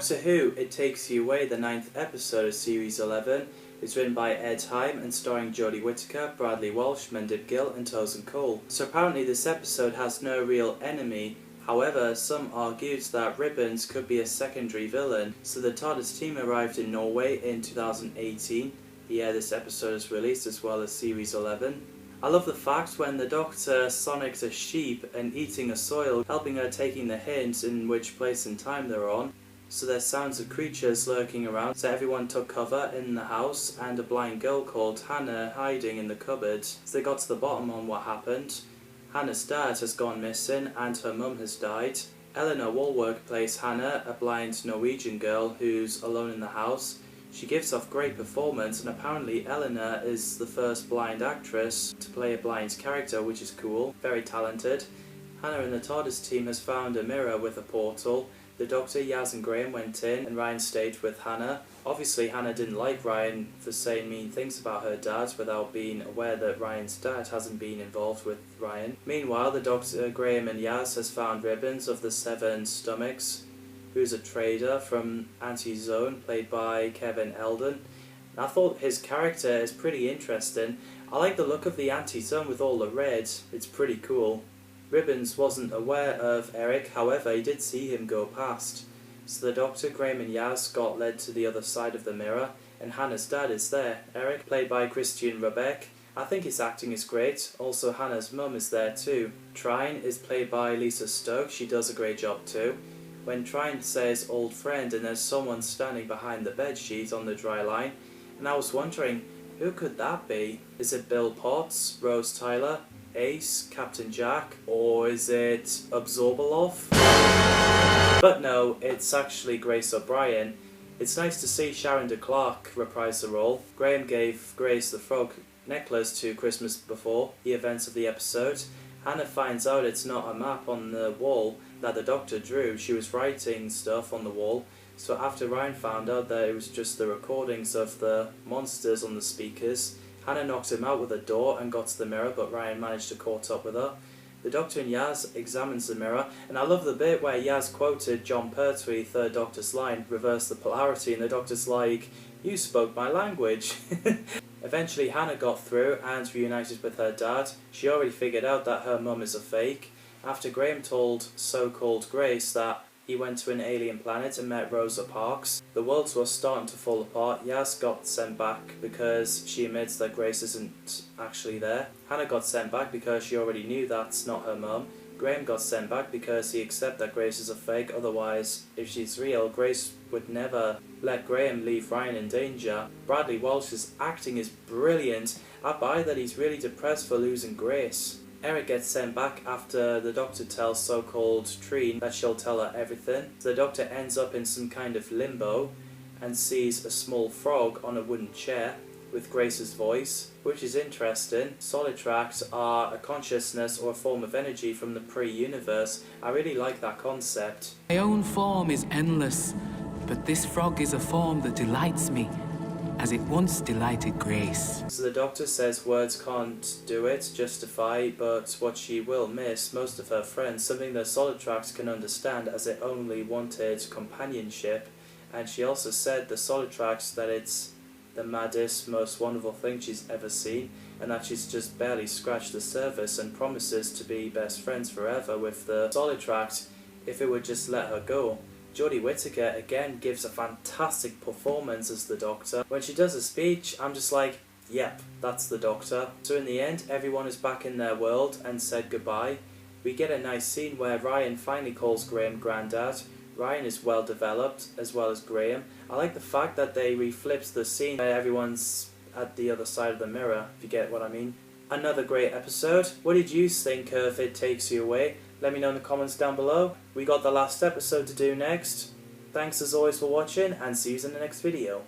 Doctor Who It Takes You Away, the 9th episode of Series 11, is written by Ed Heim and starring Jodie Whittaker, Bradley Walsh, Mendip Gill and Tosin Cole. So apparently this episode has no real enemy. However, some argued that Ribbons could be a secondary villain. So the TARDIS team arrived in Norway in 2018, the year this episode is released, as well as Series 11. I love the fact when the Doctor sonics a sheep and eating a soil, helping her taking the hint in which place and time they're on. So there's sounds of creatures lurking around, so everyone took cover in the house, and a blind girl called Hannah hiding in the cupboard. So they got to the bottom on what happened. Hannah's dad has gone missing and her mum has died. Eleanor Walwork plays Hannah, a blind Norwegian girl who's alone in the house. She gives off great performance, and apparently Eleanor is the first blind actress to play a blind character, which is cool. Very talented. Hannah and the TARDIS team has found a mirror with a portal. The Doctor, Yaz and Graham went in and Ryan stayed with Hannah. Obviously Hannah didn't like Ryan for saying mean things about her dad without being aware that Ryan's dad hasn't been involved with Ryan. Meanwhile, the Doctor, Graham and Yaz has found Ribbons of the Seven Stomachs, who's a trader from Anti-Zone, played by Kevin Eldon. And I thought his character is pretty interesting. I like the look of the Anti-Zone with all the red, it's pretty cool. Ribbons wasn't aware of Eric, however he did see him go past. So the Doctor, Graham and Yaz got led to the other side of the mirror, and Hannah's dad is there, Eric, played by Christian Rebeck. I think his acting is great. Also Hannah's mum is there too. Trine is played by Lisa Stokes, she does a great job too. When Trine says old friend and there's someone standing behind the bedsheet on the dry line, and I was wondering, who could that be? Is it Bill Potts, Rose Tyler, Ace, Captain Jack, or is it Absorbaloff? But no, it's actually Grace O'Brien. It's nice to see Sharon de Clark reprise the role. Graham gave Grace the frog necklace to Christmas before the events of the episode. Hannah finds out it's not a map on the wall that the Doctor drew. She was writing stuff on the wall. So after Ryan found out that it was just the recordings of the monsters on the speakers, Hannah knocked him out with a door and got to the mirror, but Ryan managed to caught up with her. The Doctor and Yaz examines the mirror, and I love the bit where Yaz quoted John Pertwee, Third Doctor's line, reverse the polarity, and the Doctor's like, you spoke my language. Eventually Hannah got through and reunited with her dad. She already figured out that her mum is a fake. After Graham told so-called Grace that he went to an alien planet and met Rosa Parks, the worlds were starting to fall apart. Yaz got sent back because she admits that Grace isn't actually there. Hannah got sent back because she already knew that's not her mum. Graham got sent back because he accepts that Grace is a fake, otherwise, if she's real, Grace would never let Graham leave Ryan in danger. Bradley Walsh's acting is brilliant. I buy that he's really depressed for losing Grace. Eric gets sent back after the Doctor tells so-called Trine that she'll tell her everything. The Doctor ends up in some kind of limbo and sees a small frog on a wooden chair with Grace's voice, which is interesting. Solid tracks are a consciousness or a form of energy from the pre-universe. I really like that concept. My own form is endless, but this frog is a form that delights me, as it once delighted Grace. So the Doctor says words can't do it, justify, but what she will miss most of her friends, something that Solid Tracks can understand, as it only wanted companionship. And she also said the Solid Tracks that it's the maddest, most wonderful thing she's ever seen, and that she's just barely scratched the surface, and promises to be best friends forever with the Solid Tracks if it would just let her go. Jodie Whittaker again gives a fantastic performance as the Doctor. When she does a speech, I'm just like, yep, that's the Doctor. So in the end, everyone is back in their world and said goodbye. We get a nice scene where Ryan finally calls Graham Grandad. Ryan is well developed, as well as Graham. I like the fact that they reflipped the scene where everyone's at the other side of the mirror, if you get what I mean. Another great episode. What did you think of It Takes You Away? Let me know in the comments down below. We got the last episode to do next. Thanks as always for watching, and see you in the next video.